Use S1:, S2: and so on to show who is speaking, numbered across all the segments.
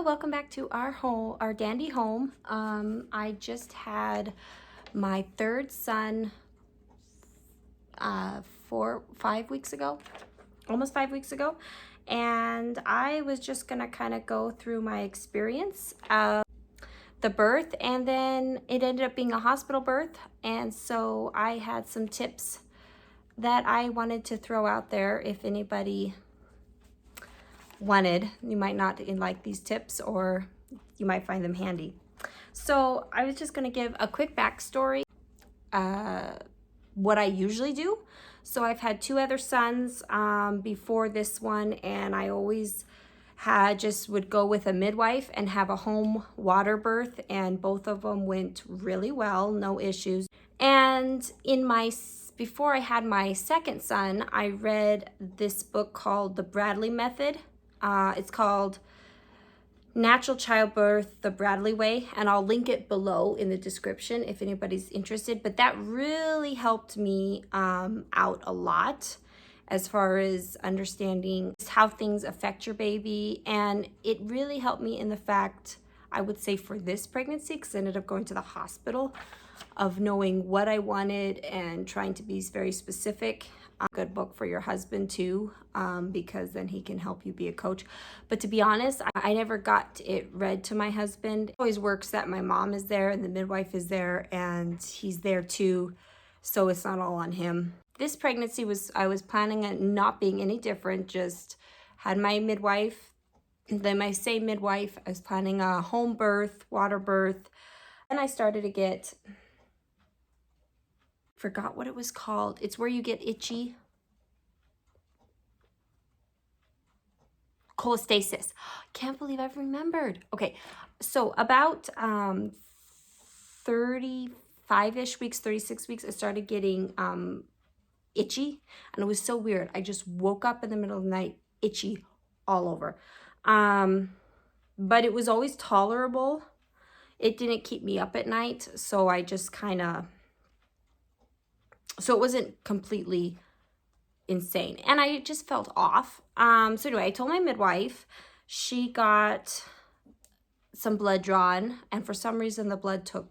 S1: welcome back to our home, our dandy home. I just had my third son 5 weeks ago, almost 5 weeks ago, and I was just gonna kind of go through my experience of the birth, and then it ended up being a hospital birth, and so I had some tips that I wanted to throw out there if anybody wanted. You might not like these tips, or you might find them handy. So I was just going to give a quick backstory, what I usually do. So I've had two other sons before this one, and I always would go with a midwife and have a home water birth, and both of them went really well, no issues. And before I had my second son, I read this book called The Bradley Method. It's called Natural Childbirth, The Bradley Way, and I'll link it below in the description if anybody's interested. But that really helped me out a lot as far as understanding how things affect your baby. And it really helped me in the fact, I would say for this pregnancy, because I ended up going to the hospital, of knowing what I wanted and trying to be very specific. A good book for your husband too, because then he can help you be a coach. But to be honest, I never got it read to my husband. It always works that my mom is there and the midwife is there and he's there too, so it's not all on him. This pregnancy I was planning on not being any different, just had my midwife, then my same midwife. I was planning a home birth, water birth, and I started to get, forgot what it was called. It's where you get itchy. Cholestasis. Can't believe I've remembered. Okay, so about 35-ish weeks, 36 weeks, I started getting itchy, and it was so weird. I just woke up in the middle of the night, itchy all over. But it was always tolerable. It didn't keep me up at night, so I just kind of, so it wasn't completely insane, and I just felt off. So anyway, I told my midwife. She got some blood drawn, and for some reason the blood took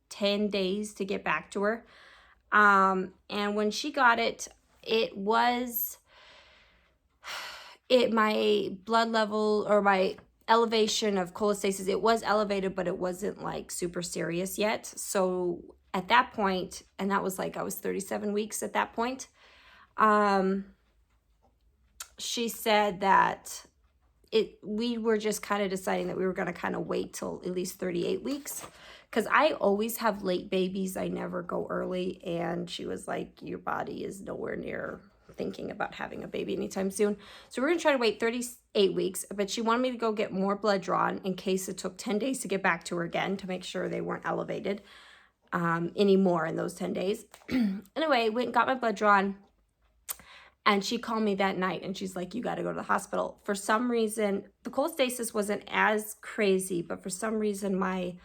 S1: 10 days to get back to her. And when she got it, my blood level, or my elevation of cholestasis, it was elevated, but it wasn't like super serious yet. So at that point, and that was like, I was 37 weeks at that point, she said that we were just kind of deciding that we were going to kind of wait till at least 38 weeks, because I always have late babies. I never go early. And she was like, your body is nowhere near thinking about having a baby anytime soon. So we're going to try to wait 38 weeks, but she wanted me to go get more blood drawn in case it took 10 days to get back to her again, to make sure they weren't elevated anymore in those 10 days. Anyway, went and got my blood drawn. And she called me that night and she's like, you got to go to the hospital. For some reason, the cholestasis wasn't as crazy, but for some reason my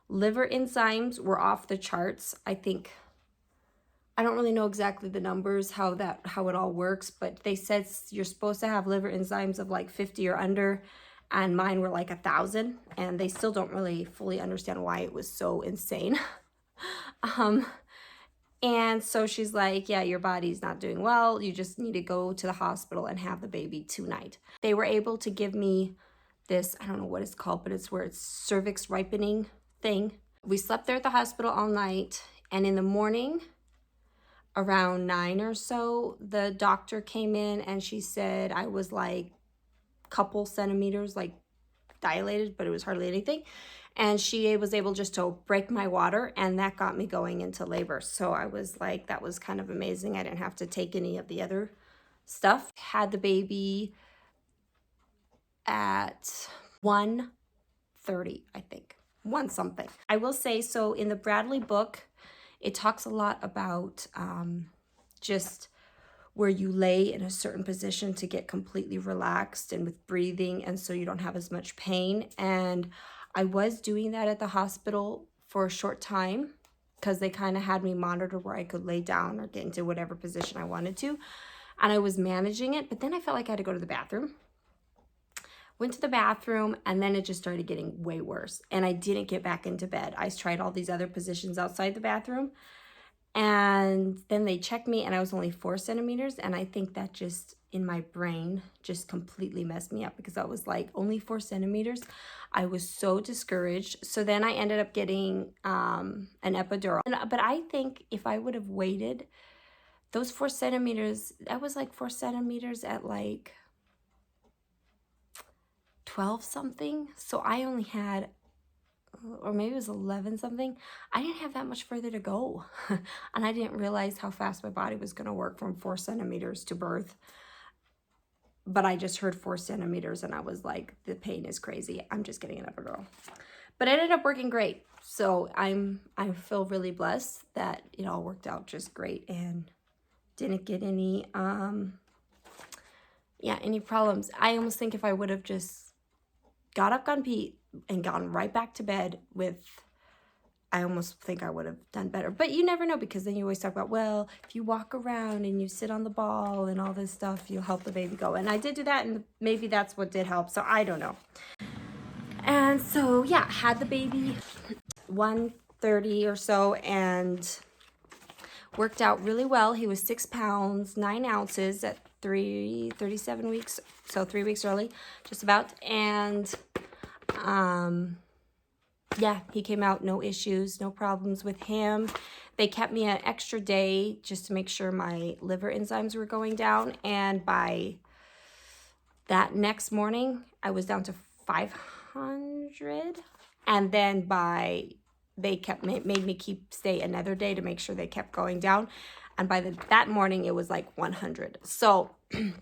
S1: liver enzymes were off the charts. I don't really know exactly the numbers, how it all works, but they said you're supposed to have liver enzymes of like 50 or under, and mine were like 1,000, and they still don't really fully understand why it was so insane. And so she's like, yeah, your body's not doing well. You just need to go to the hospital and have the baby tonight. They were able to give me this, I don't know what it's called, but it's where it's cervix ripening thing. We slept there at the hospital all night. And in the morning, around 9 or so, the doctor came in and she said I was like a couple centimeters like dilated, but it was hardly anything. And she was able just to break my water, and that got me going into labor. So I was like, that was kind of amazing. I didn't have to take any of the other stuff. Had the baby at 1:30, I think. 1 something. I will say, so in the Bradley book, it talks a lot about just where you lay in a certain position to get completely relaxed and with breathing, and so you don't have as much pain. And I was doing that at the hospital for a short time, because they kind of had me monitored where I could lay down or get into whatever position I wanted to. And I was managing it, but then I felt like I had to go to the bathroom, went to the bathroom, and then it just started getting way worse. And I didn't get back into bed. I tried all these other positions outside the bathroom, and then they checked me and I was only 4 centimeters. And I think that just in my brain just completely messed me up, because I was like, only 4 centimeters. I was so discouraged. So then I ended up getting an epidural. But I think if I would have waited, those 4 centimeters, that was like 4 centimeters at like 12 something. So I only had, or maybe it was 11 something. I didn't have that much further to go. And I didn't realize how fast my body was going to work from 4 centimeters to birth. But I just heard 4 centimeters and I was like, the pain is crazy. I'm just getting an epidural. But it ended up working great. So I feel really blessed that it all worked out just great and didn't get any any problems. I almost think if I would have just got up, gone pee, and gone right back to bed with, I almost think I would have done better. But you never know, because then you always talk about, well, if you walk around and you sit on the ball and all this stuff, you'll help the baby go. And I did do that, and maybe that's what did help. So I don't know. And so, yeah, had the baby 1:30 or so, and worked out really well. He was 6 pounds, 9 ounces at 37 weeks. So 3 weeks early, just about. And yeah, he came out, no issues, no problems with him. They kept me an extra day just to make sure my liver enzymes were going down. And by that next morning, I was down to 500. And then they made me stay another day to make sure they kept going down. And by that morning, it was like 100. So it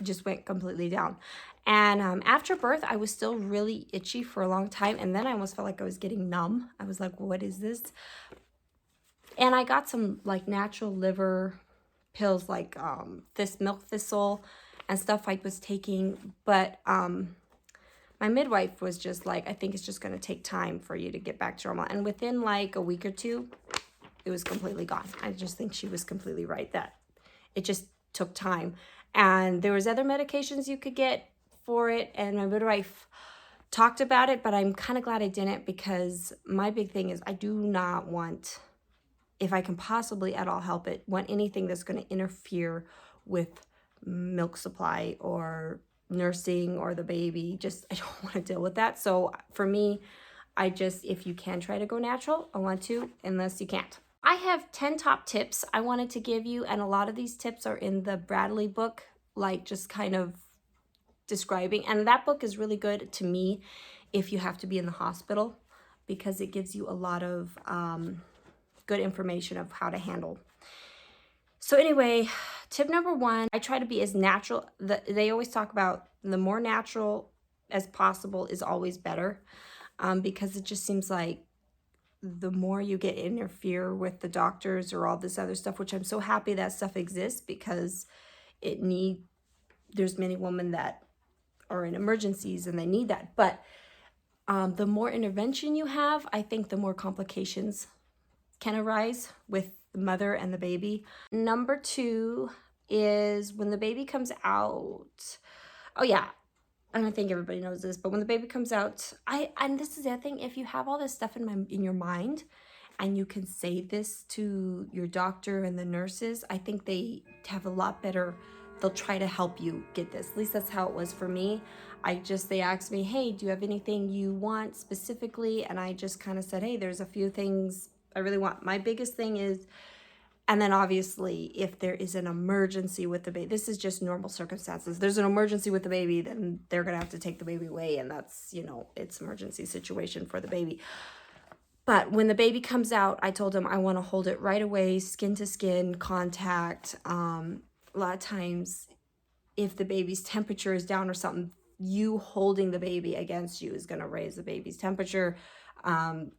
S1: just went completely down. And after birth, I was still really itchy for a long time. And then I almost felt like I was getting numb. I was like, what is this? And I got some like natural liver pills, like this milk thistle and stuff I was taking. But my midwife was just like, I think it's just going to take time for you to get back to normal. And within like a week or two, it was completely gone. I just think she was completely right that it just took time. And there was other medications you could get for it, and my midwife talked about it, but I'm kind of glad I didn't, because my big thing is I do not want, if I can possibly at all help it, want anything that's going to interfere with milk supply or nursing or the baby. Just, I don't want to deal with that. So for me, I just, if you can try to go natural, I want to, unless you can't. I have 10 top tips I wanted to give you, and a lot of these tips are in the Bradley book, like just kind of describing. And that book is really good to me if you have to be in the hospital, because it gives you a lot of good information of how to handle. So anyway, tip number 1, I try to be as natural. They always talk about the more natural as possible is always better, because it just seems like the more you get interfere with the doctors or all this other stuff, which I'm so happy that stuff exists, because there's many women that are in emergencies and they need that. But the more intervention you have, I think the more complications can arise with the mother and the baby. Number 2 is when the baby comes out. Oh yeah, I don't think everybody knows this, but when the baby comes out, and this is the other thing, if you have all this stuff in your mind and you can say this to your doctor and the nurses, I think they have a lot better, they'll try to help you get this. At least that's how it was for me. They asked me, hey, do you have anything you want specifically? And I just kind of said, hey, there's a few things I really want. My biggest thing is, and then obviously if there is an emergency with the baby, this is just normal circumstances. There's an emergency with the baby, then they're going to have to take the baby away. And that's, it's emergency situation for the baby. But when the baby comes out, I told him I want to hold it right away, skin to skin contact. A lot of times if the baby's temperature is down or something, you holding the baby against you is going to raise the baby's temperature.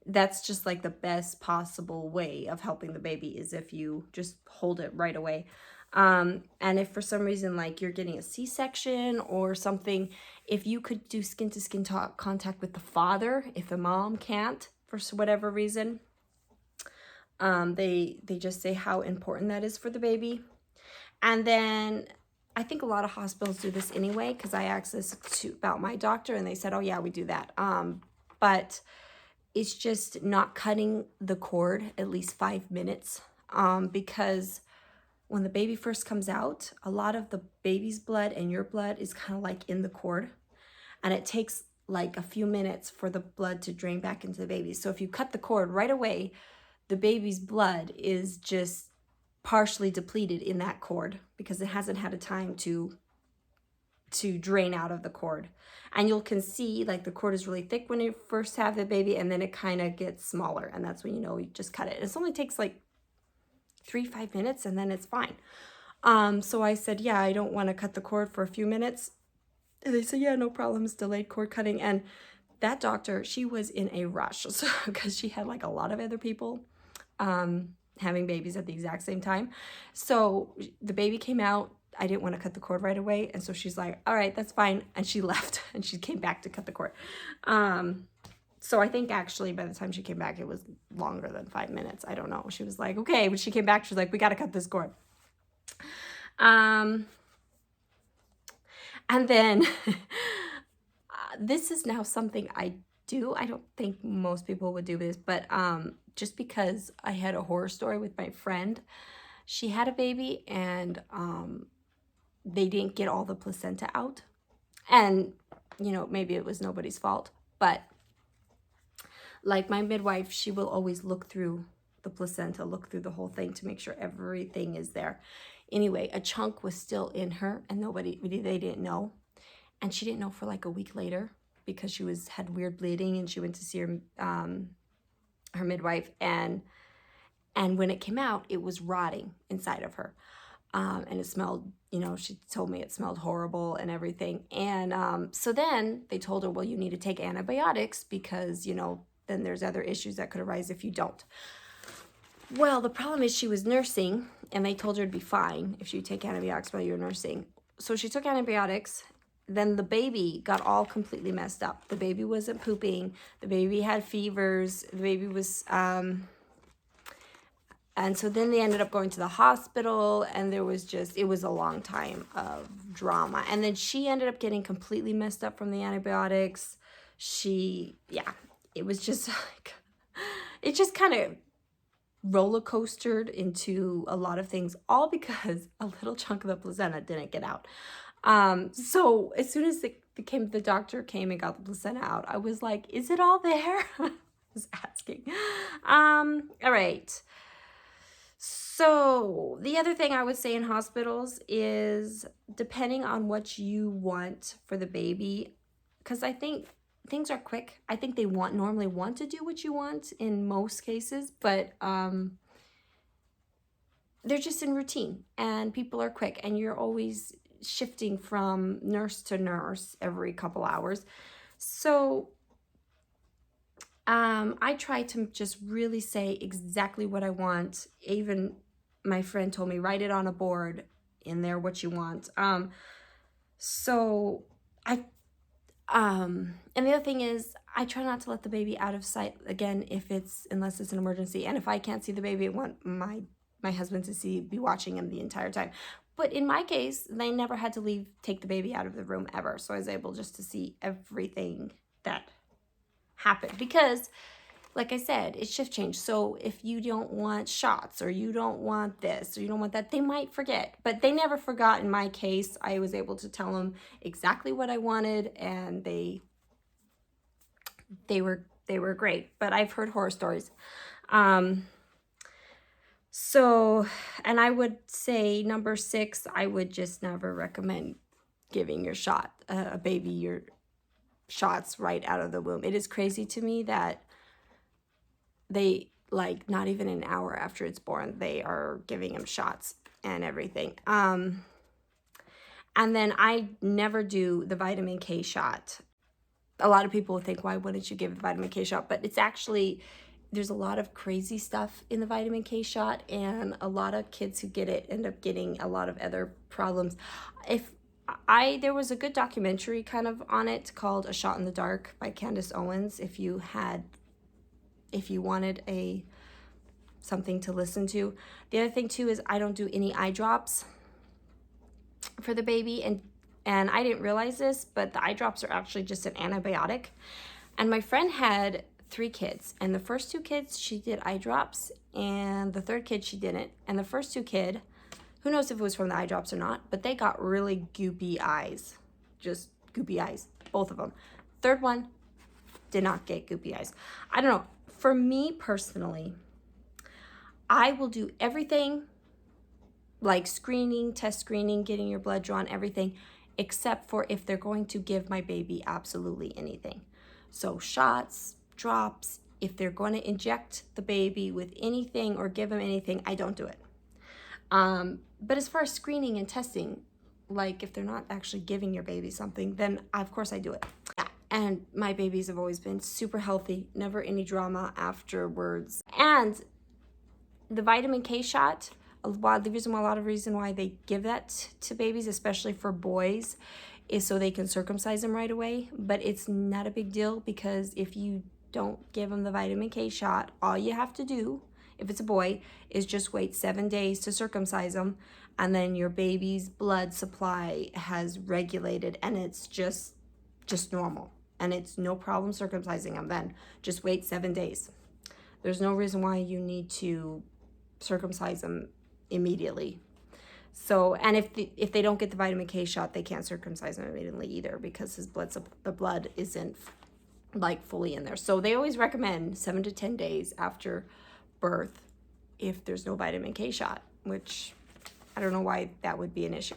S1: That's just like the best possible way of helping the baby, is if you just hold it right away. And if for some reason, like you're getting a C-section or something, if you could do skin to skin contact with the father, if the mom can't for whatever reason, they just say how important that is for the baby. And then I think a lot of hospitals do this anyway, because I asked this about my doctor and they said, oh yeah, we do that. But it's just not cutting the cord at least 5 minutes, because when the baby first comes out, a lot of the baby's blood and your blood is kind of like in the cord, and it takes like a few minutes for the blood to drain back into the baby. So if you cut the cord right away, the baby's blood is just partially depleted in that cord because it hasn't had a time to drain out of the cord. And you can see like the cord is really thick when you first have the baby, and then it kind of gets smaller, and that's when you know you just cut it. It only takes like 3-5 minutes and then it's fine. So I said, yeah, I don't want to cut the cord for a few minutes. And they said, yeah, no problem, it's delayed cord cutting. And that doctor, she was in a rush, so because she had like a lot of other people having babies at the exact same time. So the baby came out. I didn't want to cut the cord right away, and so she's like, all right, that's fine, and she left and she came back to cut the cord. So I think actually by the time she came back, it was longer than 5 minutes. I don't know. She was like, okay, when she came back, she was like, we got to cut this cord. And then this is now something I do. I don't think most people would do this, but just because I had a horror story with my friend. She had a baby, and they didn't get all the placenta out. And, you know, maybe it was nobody's fault, but like my midwife, she will always look through the placenta, look through the whole thing to make sure everything is there. Anyway, a chunk was still in her, and they didn't know. And she didn't know for like a week later, because she had weird bleeding, and she went to see her midwife, and when it came out, it was rotting inside of her. And it smelled, you know, she told me it smelled horrible and everything. And so then they told her, well, you need to take antibiotics because, you know, then there's other issues that could arise if you don't. Well, the problem is she was nursing, and they told her it'd be fine if you take antibiotics while you're nursing. So she took antibiotics. Then the baby got all completely messed up. The baby wasn't pooping. The baby had fevers. The baby was... And so then they ended up going to the hospital, and it was a long time of drama. And then she ended up getting completely messed up from the antibiotics. It was just like, it just kind of roller coastered into a lot of things, all because a little chunk of the placenta didn't get out. So as soon as the doctor came and got the placenta out, I was like, is it all there? I was asking. All right. So the other thing I would say in hospitals is, depending on what you want for the baby, because I think things are quick. I think they normally want to do what you want in most cases, but they're just in routine, and people are quick, and you're always shifting from nurse to nurse every couple hours. So I try to just really say exactly what I want. Even my friend told me, write it on a board in there what you want. And the other thing is, I try not to let the baby out of sight again unless it's an emergency. And if I can't see the baby, I want my husband to be watching him the entire time. But in my case, they never had to take the baby out of the room ever. So I was able just to see everything that happened, because like I said, it's shift change. So if you don't want shots, or you don't want this, or you don't want that, they might forget. But they never forgot in my case. I was able to tell them exactly what I wanted, and they were great. But I've heard horror stories. So, and I would say number 6, I would just never recommend giving a baby your shots right out of the womb. It is crazy to me that they, like, not even an hour after it's born, they are giving him shots and everything. And then I never do the vitamin K shot. A lot of people think, why wouldn't you give the vitamin K shot? But it's actually, there's a lot of crazy stuff in the vitamin K shot, and a lot of kids who get it end up getting a lot of other problems. There was a good documentary kind of on it called A Shot in the Dark by Candace Owens, if you wanted something to listen to. The other thing too is, I don't do any eye drops. for the baby, and I didn't realize this, but the eye drops are actually just an antibiotic. And my friend had 3 kids, and the first 2 kids she did eye drops, and the third kid she didn't. And the first 2 kid, who knows if it was from the eye drops or not, but they got really goopy eyes, just goopy eyes, both of them. Third one did not get goopy eyes. I don't know. For me personally, I will do everything like screening, test screening, getting your blood drawn, everything, except for if they're going to give my baby absolutely anything. So shots, drops, if they're going to inject the baby with anything or give him anything, I don't do it. But as far as screening and testing, like if they're not actually giving your baby something, then of course I do it. And my babies have always been super healthy, never any drama afterwards. And the vitamin K shot, a lot of reason why they give that to babies, especially for boys, is so they can circumcise them right away. But it's not a big deal, because if you don't give them the vitamin K shot, all you have to do, if it's a boy, is just wait 7 days to circumcise them, and then your baby's blood supply has regulated, and it's just normal, and it's no problem circumcising them. Then just wait 7 days. There's no reason why you need to circumcise them immediately. So, and if they don't get the vitamin K shot, they can't circumcise them immediately either, because the blood isn't like fully in there. So they always recommend 7 to 10 days after birth if there's no vitamin K shot, which I don't know why that would be an issue.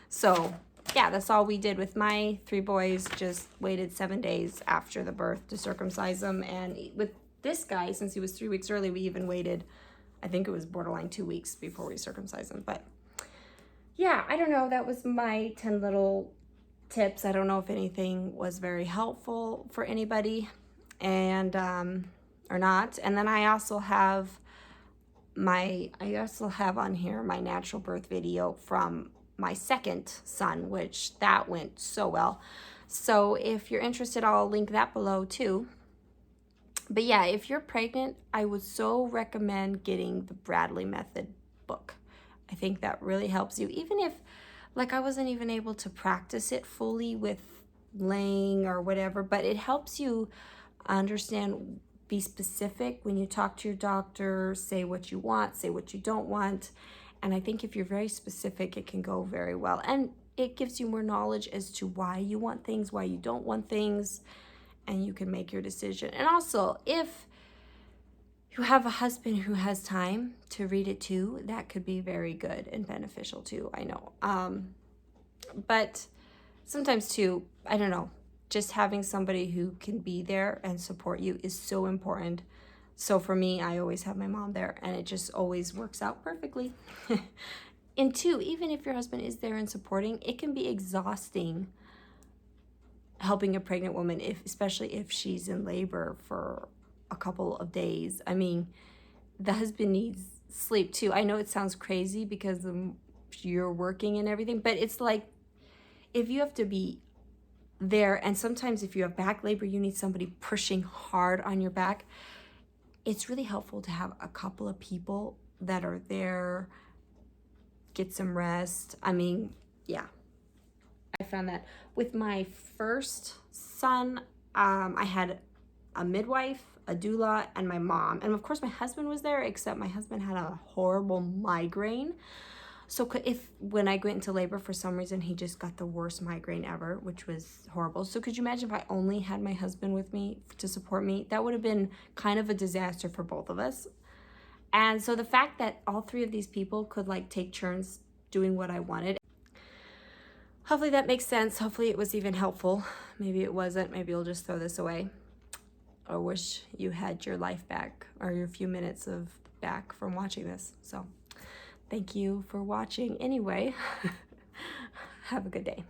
S1: So yeah, that's all we did with my 3 boys. Just waited 7 days after the birth to circumcise them. And with this guy, since he was 3 weeks early, we even waited, I think it was borderline 2 weeks before we circumcised him. But yeah, I don't know. That was my 10 little tips. I don't know if anything was very helpful for anybody, and or not. And then I also have on here my natural birth video from my second son, which that went so well. So if you're interested, I'll link that below too. But yeah, if you're pregnant, I would so recommend getting the Bradley Method book. I think that really helps you, even if, like, I wasn't even able to practice it fully with laying or whatever, but it helps you understand, be specific when you talk to your doctor, say what you want, say what you don't want. And I think if you're very specific, it can go very well. And it gives you more knowledge as to why you want things, why you don't want things, and you can make your decision. And also, if you have a husband who has time to read it too, that could be very good and beneficial too, I know. But sometimes too, I don't know, just having somebody who can be there and support you is so important. So for me, I always have my mom there, and it just always works out perfectly. And two, even if your husband is there and supporting, it can be exhausting helping a pregnant woman, especially if she's in labor for a couple of days. I mean, the husband needs sleep too. I know it sounds crazy because you're working and everything, but it's like, if you have to be there, and sometimes if you have back labor, you need somebody pushing hard on your back. It's really helpful to have a couple of people that are there, get some rest. I mean, yeah. I found that with my first son, I had a midwife, a doula, and my mom. And of course, my husband was there, except my husband had a horrible migraine. So when I went into labor, for some reason, he just got the worst migraine ever, which was horrible. So could you imagine if I only had my husband with me to support me? That would have been kind of a disaster for both of us. And so the fact that all 3 of these people could like take turns doing what I wanted. Hopefully that makes sense. Hopefully it was even helpful. Maybe it wasn't. Maybe you'll just throw this away, or wish you had your life back, or your few minutes of back from watching this. So thank you for watching anyway. Have a good day.